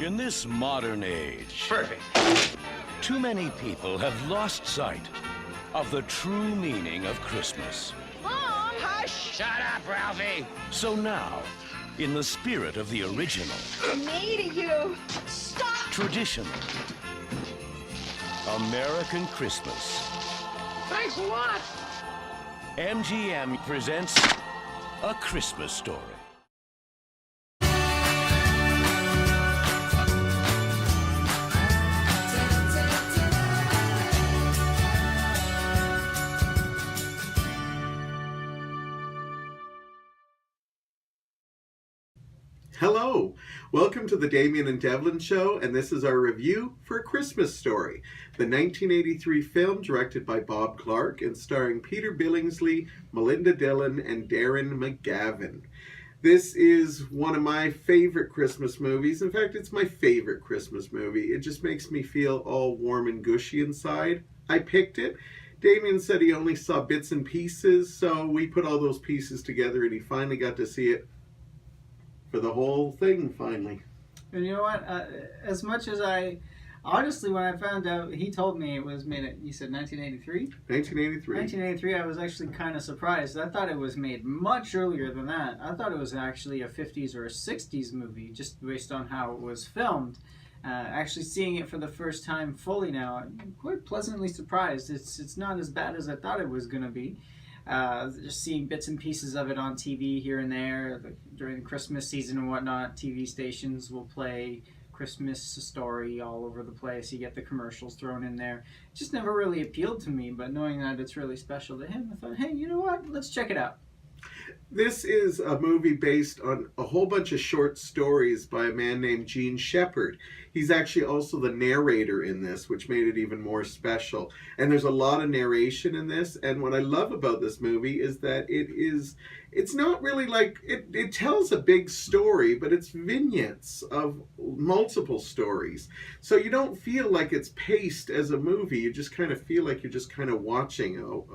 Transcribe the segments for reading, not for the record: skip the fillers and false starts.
In this modern age, Perfect. too many people have lost sight of the true meaning of Christmas. Mom! Hush! Shut up, Ralphie. So now, in the spirit of the original, Me to you! Stop! tradition, American Christmas, Thanks a lot. MGM presents A Christmas Story. Hello, welcome to the Damian and Devlin Show, and this is our review for A Christmas Story, the 1983 film directed by Bob Clark and starring Peter Billingsley, Melinda Dillon, and Darren McGavin. This is one of my favorite Christmas movies. In fact, it's my favorite Christmas movie. It just makes me feel all warm and gushy inside. I picked it. Damian said he only saw bits and pieces, so we put all those pieces together and he finally got to see it for the whole thing, finally. And you know what? As much as honestly, when I found out, he told me it was made, you said 1983? 1983. 1983, I was actually kind of surprised. I thought it was made much earlier than that. I thought it was actually a 50s or a 60s movie, just based on how it was filmed. Actually seeing it for the first time fully now, I'm quite pleasantly surprised. It's not as bad as I thought it was going to be. Just seeing bits and pieces of it on TV here and there during the Christmas season and whatnot. TV stations will play Christmas Story all over the place. You get the commercials thrown in there. It just never really appealed to me, but knowing that it's really special to him, I thought, hey, you know what? Let's check it out. This is a movie based on a whole bunch of short stories by a man named Gene Shepard. He's actually also the narrator in this, which made it even more special. And there's a lot of narration in this. And what I love about this movie is that it's not really like, it tells a big story, but it's vignettes of multiple stories. So you don't feel like it's paced as a movie. You just kind of feel like you're just kind of watching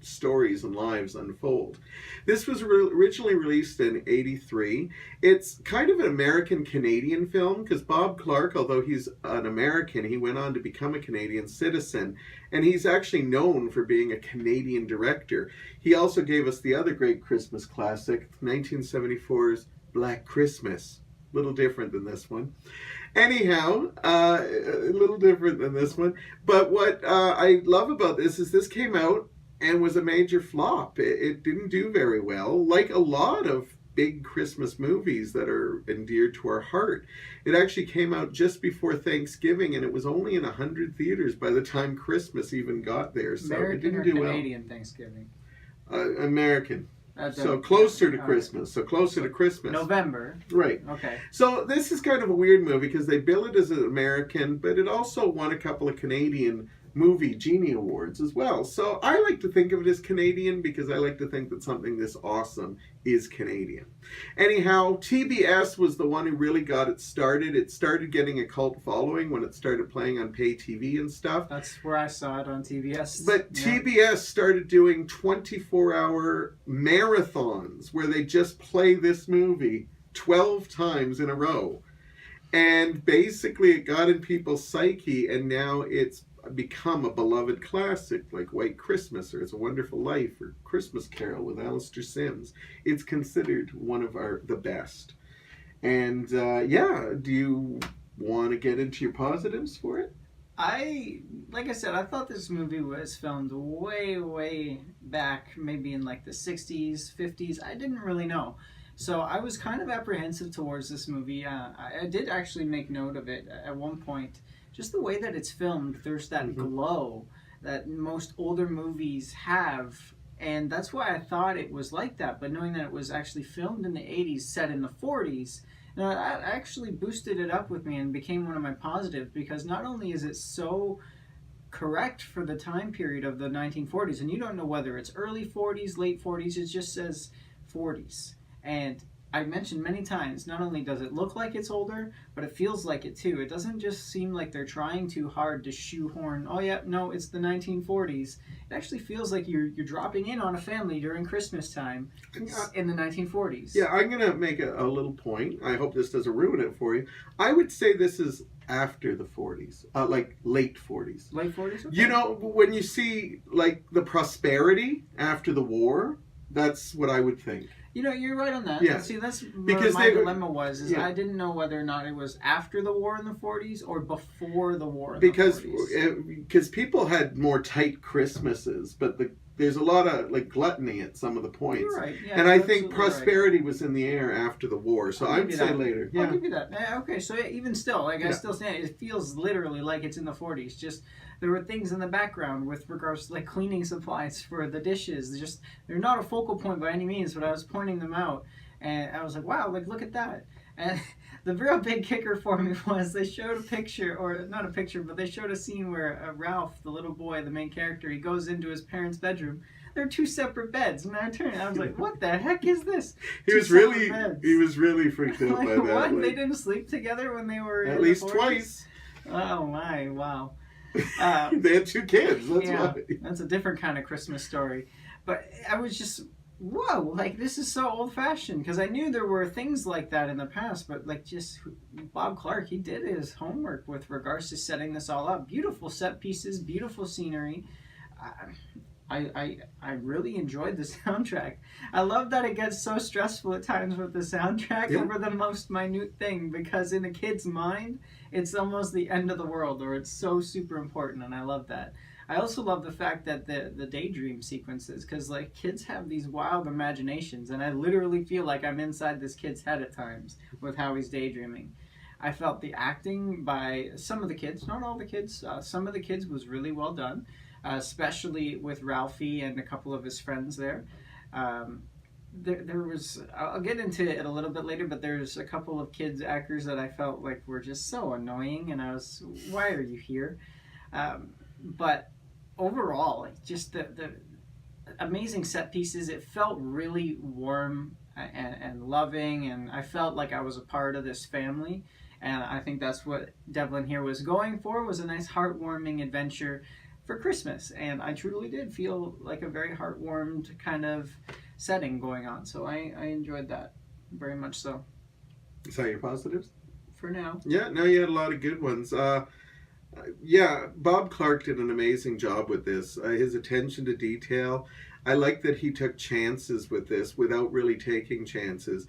stories and lives unfold. This was originally released in '83. It's kind of an American-Canadian film because Bob Clark, although he's an American, he went on to become a Canadian citizen, and he's actually known for being a Canadian director. He also gave us the other great Christmas classic, 1974's Black Christmas. A little different than this one. Anyhow, a little different than this one. But what I love about this is this came out and was a major flop. It didn't do very well, like a lot of big Christmas movies that are endeared to our heart. It actually came out just before Thanksgiving, and it was only in 100 theaters by the time Christmas even got there. So American it didn't or do Canadian Thanksgiving? American. So closer to Christmas. So closer to Christmas. November. Right. Okay. So this is kind of a weird movie because they bill it as an American, but it also won a couple of Canadian movie Genie Awards as well. So I like to think of it as Canadian because I like to think that something this awesome is Canadian. Anyhow, TBS was the one who really got it started. It started getting a cult following when it started playing on pay TV and stuff. That's where I saw it, on TBS. But yeah. TBS started doing 24-hour marathons where they just play this movie 12 times in a row. And basically it got in people's psyche, and now it's become a beloved classic like White Christmas or It's a Wonderful Life or Christmas Carol with Alistair Sims. It's considered one of the best. And yeah, do you want to get into your positives for it? Like I said, I thought this movie was filmed way back, maybe in like the 60s, 50s. I didn't really know. So I was kind of apprehensive towards this movie. I did actually make note of it at one point. Just the way that it's filmed, there's that glow that most older movies have, and that's why I thought it was like that. But knowing that it was actually filmed in the 80s, set in the 40s, that actually boosted it up with me and became one of my positives, because not only is it so correct for the time period of the 1940s, and you don't know whether it's early 40s, late 40s, it just says 40s. And I mentioned many times, not only does it look like it's older, but it feels like it too. It doesn't just seem like they're trying too hard to shoehorn, oh yeah, no, it's the 1940s. It actually feels like you're dropping in on a family during Christmas time in the 1940s. Yeah, I'm going to make a little point. I hope this doesn't ruin it for you. I would say this is after the 40s, like late 40s. Late 40s? Okay. You know, when you see like the prosperity after the war, that's what I would think. You know, you're right on that. Yeah. See, that's Because my dilemma was. Is yeah. I didn't know whether or not it was after the war in the 40s or before the war in Because the 40s. Because people had more tight Christmases, but there's a lot of like gluttony at some of the points. You're right. Yeah, and I you're think absolutely prosperity was in the air after the war, so I'd say later. Yeah. I'll give you that. Okay, so even still, like I Yeah. still stand. It feels literally like it's in the 40s. Just there were things in the background with regards to like cleaning supplies for the dishes. They're not a focal point by any means, but I was pointing them out, and I was like, wow, like look at that. And the real big kicker for me was they showed a picture, or not a picture, but they showed a scene where Ralph, the little boy, the main character, he goes into his parents' bedroom. There are two separate beds, and I turned and I was like, what the heck is this? He was really freaked out Like, by that. what? Like, They didn't sleep together when they were at in least the 40s? twice. Oh my, wow. They had 2 kids. That's Yeah, why. that's a different kind of Christmas story. But I was just, whoa, like this is so old-fashioned, because I knew there were things like that in the past, but like just Bob Clark, he did his homework with regards to setting this all up. Beautiful set pieces, beautiful scenery. I really enjoyed the soundtrack. I love that it gets so stressful at times with the soundtrack over the most minute thing, because in a kid's mind, it's almost the end of the world, or it's so super important, and I love that. I also love the fact that the daydream sequences, because like kids have these wild imaginations, and I literally feel like I'm inside this kid's head at times with how he's daydreaming. I felt the acting by some of the kids, not all the kids, some of the kids was really well done. Especially with Ralphie and a couple of his friends there. There was, I'll get into it a little bit later, but there's a couple of kids actors that I felt like were just so annoying, and I was, why are you here? But overall, like, just the amazing set pieces. It felt really warm and loving, and I felt like I was a part of this family. And I think that's what Devlin here was going for, was a nice heartwarming adventure for Christmas, and I truly did feel like a very heartwarmed kind of setting going on, so I enjoyed that very much so. Is that your positives? For now. Yeah, no, you had a lot of good ones. Yeah, Bob Clark did an amazing job with this. His attention to detail. I like that he took chances with this without really taking chances.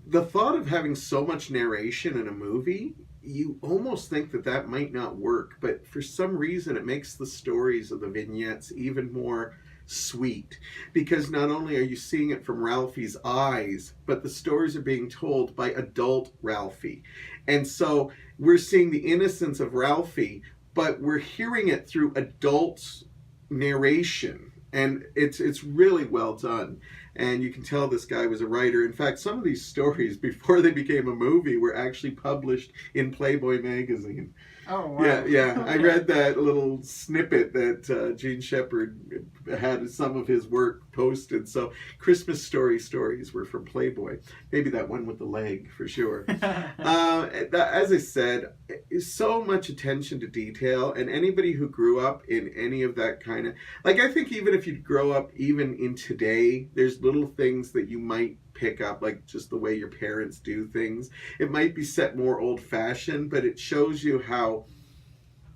The thought of having so much narration in a movie, you almost think that might not work, but for some reason it makes the stories of the vignettes even more sweet, because not only are you seeing it from Ralphie's eyes, but the stories are being told by adult Ralphie. And so we're seeing the innocence of Ralphie, but we're hearing it through adult narration, and it's really well done. And you can tell this guy was a writer. In fact, some of these stories, before they became a movie, were actually published in Playboy magazine. Oh, wow. Yeah. I read that little snippet that Gene Shepard had some of his work posted. So Christmas stories were from Playboy. Maybe that one with the leg, for sure. As I said, so much attention to detail. And anybody who grew up in any of that kind of... Like, I think even if you grow up even in today, there's little things that you might pick up, like just the way your parents do things. It might be set more old-fashioned, but it shows you how,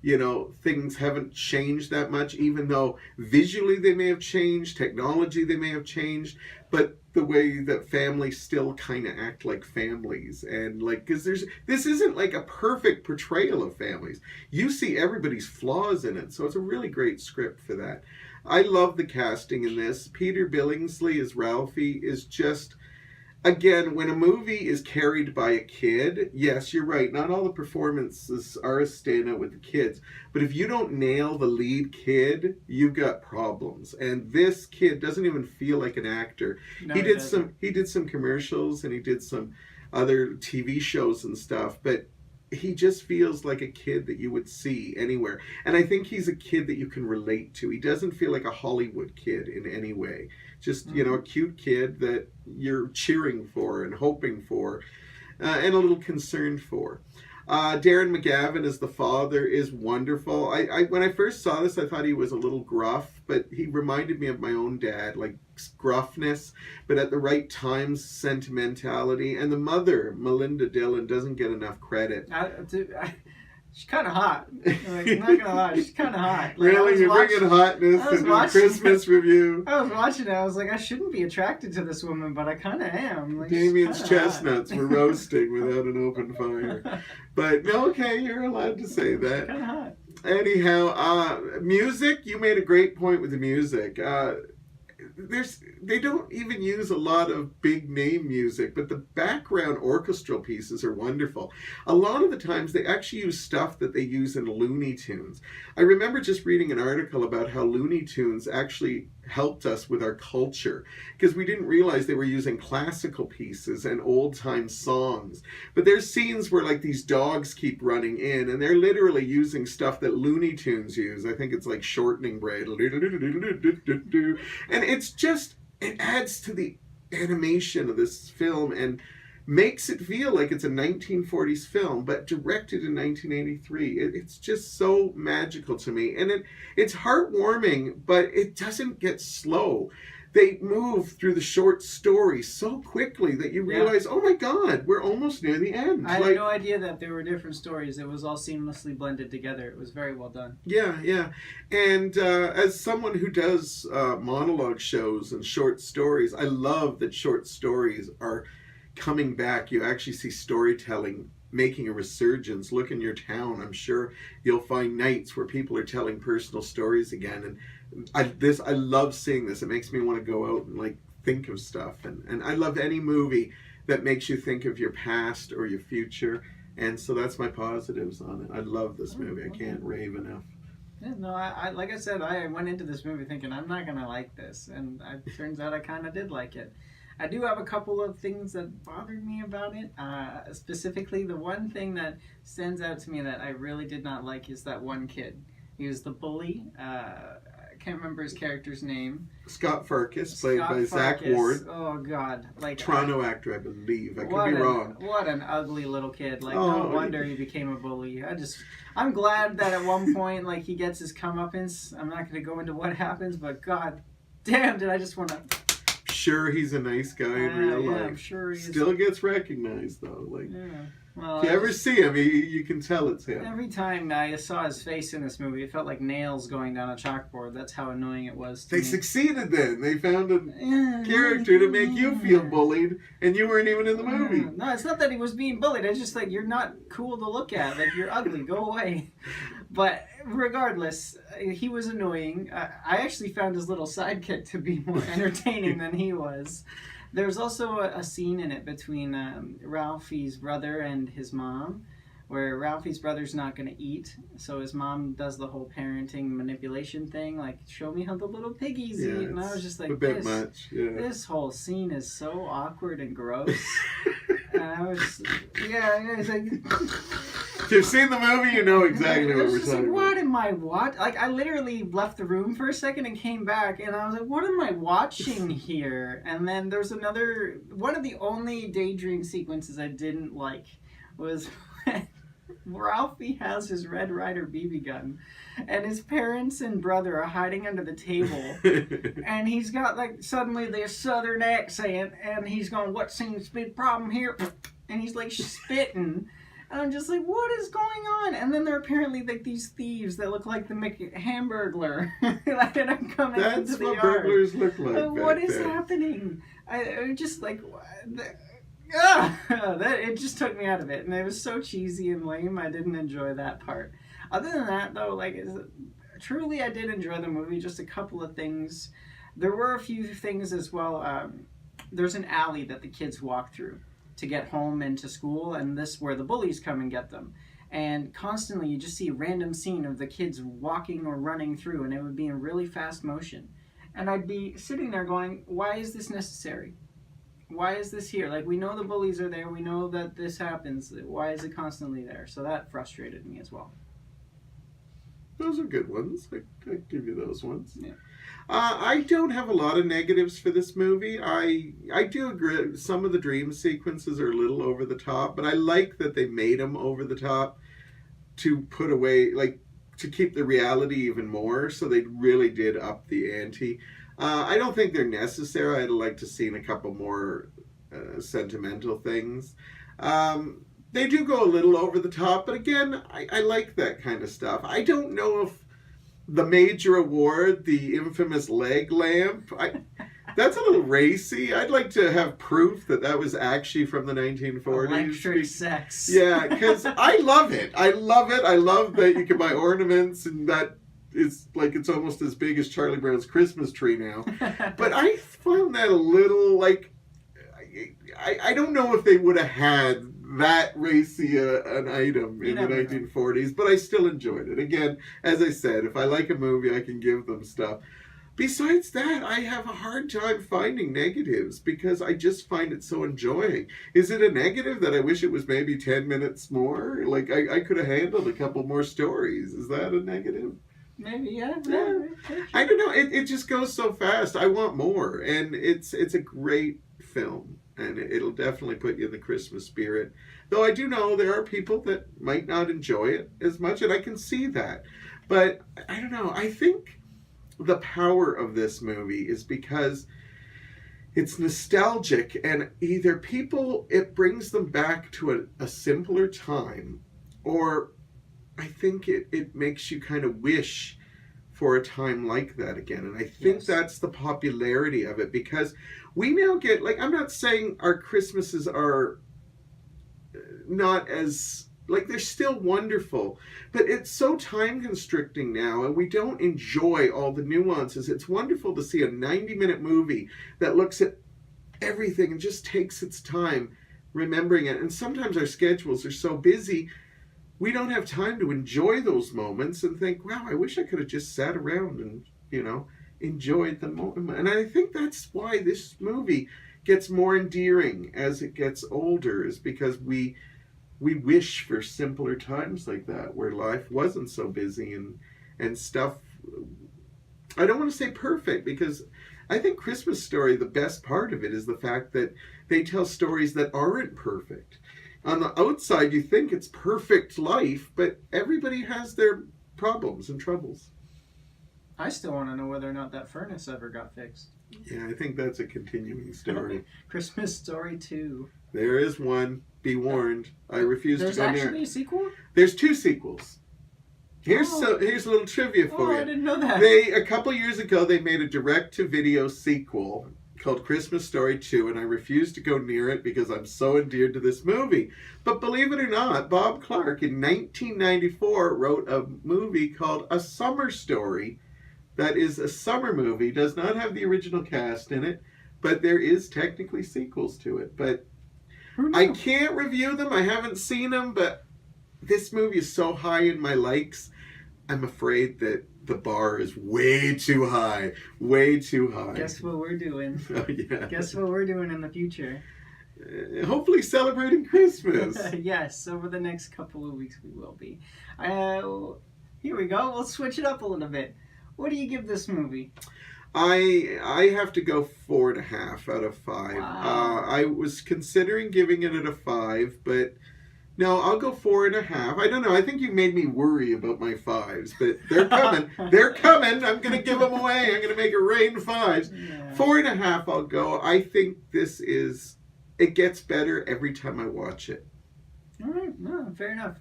you know, things haven't changed that much, even though visually they may have changed, technology they may have changed, but the way that families still kind of act like families. And like, because this isn't like a perfect portrayal of families. You see everybody's flaws in it, so it's a really great script for that. I love the casting in this. Peter Billingsley as Ralphie is just... Again, when a movie is carried by a kid, yes, you're right. Not all the performances are a standout with the kids. But if you don't nail the lead kid, you've got problems. And this kid doesn't even feel like an actor. No, he did some commercials, and he did some other TV shows and stuff. But he just feels like a kid that you would see anywhere. And I think he's a kid that you can relate to. He doesn't feel like a Hollywood kid in any way. Just, a cute kid that you're cheering for and hoping for and a little concerned for. Darren McGavin as the father is wonderful. I when I first saw this, I thought he was a little gruff, but he reminded me of my own dad, like gruffness, but at the right times, sentimentality. And the mother, Melinda Dillon, doesn't get enough credit. She's kind of hot. Like, I'm not gonna lie, she's kind of hot. Like, really, you're bringing hotness into the Christmas review. I was watching it. I was like, I shouldn't be attracted to this woman, but I kind of am. Like, Damian's chestnuts were roasting without an open fire. But no, okay, you're allowed to say that. Kind of hot. Anyhow, music. You made a great point with the music. They don't even use a lot of big name music, but the background orchestral pieces are wonderful. A lot of the times they actually use stuff that they use in Looney Tunes. I remember just reading an article about how Looney Tunes actually helped us with our culture, because we didn't realize they were using classical pieces and old-time songs. But there's scenes where like these dogs keep running in and they're literally using stuff that Looney Tunes use. I think it's like shortening braid. And it's just, it adds to the animation of this film and makes it feel like it's a 1940s film, but directed in 1983. It's just so magical to me. And it's heartwarming, but it doesn't get slow. They move through the short story so quickly that you realize, oh my God, we're almost near the end. I had no idea that there were different stories. It was all seamlessly blended together. It was very well done. Yeah. And as someone who does monologue shows and short stories, I love that short stories are coming back. You actually see storytelling making a resurgence. Look in your town. I'm sure you'll find nights where people are telling personal stories again. And I love seeing this. It makes me want to go out and like think of stuff. And I love any movie that makes you think of your past or your future. And so that's my positives on it. I love this movie. I can't rave enough. Yeah, no, I like I said, I went into this movie thinking I'm not gonna like this, and it turns out I kind of did like it. I do have a couple of things that bothered me about it. Specifically, the one thing that stands out to me that I really did not like is that one kid. He was the bully. I can't remember his character's name. Scott Farkas, played by Zach Ward. Oh, God. Like Toronto actor, I believe. I could be wrong. What an ugly little kid. Like, no wonder he became a bully. I'm glad that at one point, like, he gets his comeuppance. I'm not going to go into what happens, but God damn, did I just want to... Sure, he's a nice guy in real life. I'm sure he is. Still gets recognized though. Like, well, if you ever see him, you can tell it's him. Every time I saw his face in this movie, it felt like nails going down a chalkboard. That's how annoying it was. They succeeded then. They found a character to make you feel bullied, and you weren't even in the movie. No, it's not that he was being bullied. It's just like, you're not cool to look at. Like, you're ugly. Go away. But regardless, he was annoying. I actually found his little sidekick to be more entertaining than he was. There's also a scene in it between Ralphie's brother and his mom, where Ralphie's brother's not going to eat, so his mom does the whole parenting manipulation thing, like, show me how the little piggies eat. And I was just like, a bit much. Yeah. This whole scene is so awkward and gross. And I was, it's like... If you've seen the movie, you know exactly what we're talking about. What am I watching? Like, I literally left the room for a second and came back, and I was like, what am I watching here? And then there's another... One of the only daydream sequences I didn't like was when Ralphie has his Red Ryder BB gun, and his parents and brother are hiding under the table, and he's got, like, suddenly this southern accent, and he's going, what seems to be the problem here? And he's, like, spitting. And I'm just like, what is going on? And then there are apparently like these thieves that look like the Hamburglar that are coming into the yard. That's what burglars look like. What is happening? I just like, it just took me out of it. And it was so cheesy and lame, I didn't enjoy that part. Other than that, though, like, truly I did enjoy the movie. Just a couple of things. There were a few things as well. There's an alley that the kids walk through to get home and to school, and this is where the bullies come and get them. And constantly you just see a random scene of the kids walking or running through, and it would be in really fast motion. And I'd be sitting there going, why is this necessary? why is this here? Like, we know the bullies are there. We know that this happens. Why is it constantly there? So that frustrated me as well. Those are good ones. I give you those ones. Yeah. I don't have a lot of negatives for this movie. I do agree. Some of the dream sequences are a little over the top, but I like that they made them over the top to put away, like, to keep the reality even more. So they really did up the ante. I don't think they're necessary. I'd like to see a couple more sentimental things. They do go a little over the top, but again, I like that kind of stuff. I don't know if the major award, the infamous leg lamp, that's a little racy. I'd like to have proof that that was actually from the 1940s. Electric sex. Yeah, because I love it. I love it. I love that you can buy ornaments and that it's like it's almost as big as Charlie Brown's Christmas tree now. But I found that a little like I don't know if they would have had that racy an item in the 1940s, but I still enjoyed it. Again, as I said, if I like a movie, I can give them stuff. Besides that, I have a hard time finding negatives because I just find it so enjoying. Is it a negative that I wish it was maybe 10 minutes more? Like, I could have handled a couple more stories. Is that a negative? Maybe, yeah. I don't know. It just goes so fast. I want more. And it's a great film. And it'll definitely put you in the Christmas spirit. Though I do know there are people that might not enjoy it as much, and I can see that. But I don't know. I think the power of this movie is because it's nostalgic, and either it brings them back to a simpler time, or I think it makes you kind of wish for a time like that again. And I think that's the popularity of it, because we now get, like, I'm not saying our Christmases are not as, like, they're still wonderful, but it's so time constricting now, and we don't enjoy all the nuances. It's wonderful to see a 90-minute movie that looks at everything and just takes its time remembering it. And sometimes our schedules are so busy, we don't have time to enjoy those moments and think, wow, I wish I could have just sat around and, enjoyed the moment. And I think that's why this movie gets more endearing as it gets older, is because we wish for simpler times like that, where life wasn't so busy and stuff. I don't want to say perfect, because I think Christmas Story, the best part of it is the fact that they tell stories that aren't perfect. On the outside, you think it's perfect life, but everybody has their problems and troubles. I still want to know whether or not that furnace ever got fixed. Yeah, I think that's a continuing story. Christmas Story 2. There is one. Be warned. I refuse to go near it. There's actually a sequel? There's 2 sequels. Here's a little trivia for you. I didn't know that. A couple years ago, they made a direct-to-video sequel called Christmas Story 2, and I refuse to go near it because I'm so endeared to this movie. But believe it or not, Bob Clark in 1994 wrote a movie called A Summer Story. That is a summer movie, does not have the original cast in it, but there is technically sequels to it. But I can't review them. I haven't seen them, but this movie is so high in my likes, I'm afraid that the bar is way too high. Way too high. Guess what we're doing? Oh, yeah. Guess what we're doing in the future? Hopefully celebrating Christmas. Yes, over the next couple of weeks we will be. Here we go. We'll switch it up a little bit. What do you give this movie? I have to go 4.5 out of 5. Wow. I was considering giving it a 5, but no, I'll go 4.5. I don't know. I think you made me worry about my 5s, but they're coming. They're coming. I'm going to give them away. I'm going to make it rain 5s. Yeah. 4.5 I'll go. I think it gets better every time I watch it. All right. No, fair enough.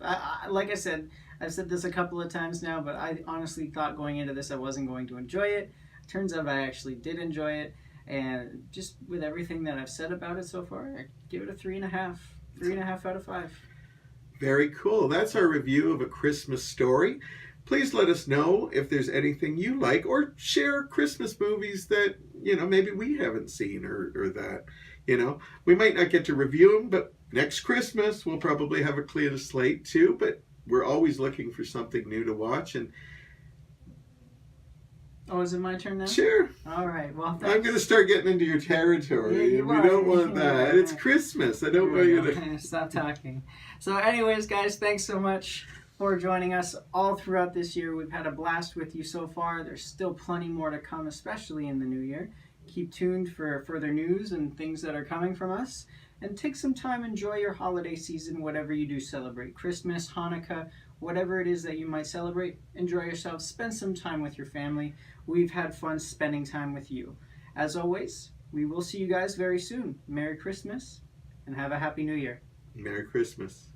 Like I said, I've said this a couple of times now, but I honestly thought going into this I wasn't going to enjoy it. Turns out I actually did enjoy it, and just with everything that I've said about it so far, I give it a 3.5. 3.5 out of 5. Very cool. That's our review of A Christmas Story. Please let us know if there's anything you like, or share Christmas movies that, maybe we haven't seen or that, We might not get to review them, but next Christmas we'll probably have a clean slate too, but we're always looking for something new to watch. And Oh, is it my turn now? Sure. All right. Well, I'm thanks. going to start getting into your territory. Yeah, you and we are. don't want that. It's Christmas. I don't want you to... Stop talking. So anyways, guys, thanks so much for joining us all throughout this year. We've had a blast with you so far. There's still plenty more to come, especially in the new year. Keep tuned for further news and things that are coming from us. And take some time, enjoy your holiday season, whatever you do celebrate. Christmas, Hanukkah, whatever it is that you might celebrate. Enjoy yourself. Spend some time with your family. We've had fun spending time with you. As always, we will see you guys very soon. Merry Christmas and have a Happy New Year. Merry Christmas.